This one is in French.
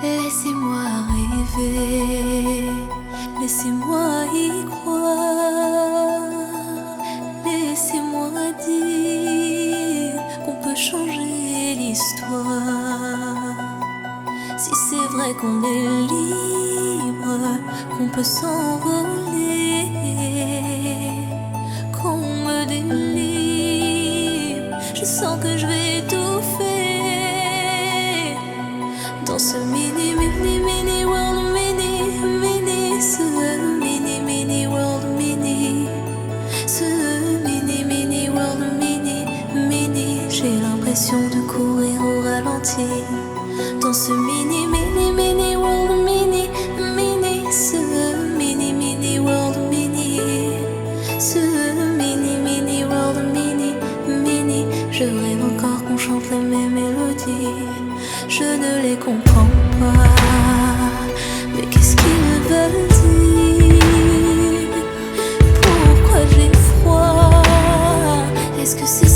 Laissez-moi rêver, laissez-moi y croire, laissez-moi dire qu'on peut changer l'histoire. Si c'est vrai qu'on est libre, qu'on peut s'envoler, qu'on me délivre, je sens que je vais étouffer dans ce mini world, ce mini world, ce mini world, j'ai l'impression de courir au ralenti dans ce mini world, ce mini world, ce mini world, je rêve encore qu'on chante les mêmes mélodies. Je ne les comprends pas, mais qu'est-ce qu'ils veulent dire? Pourquoi j'ai froid? Est-ce que c'est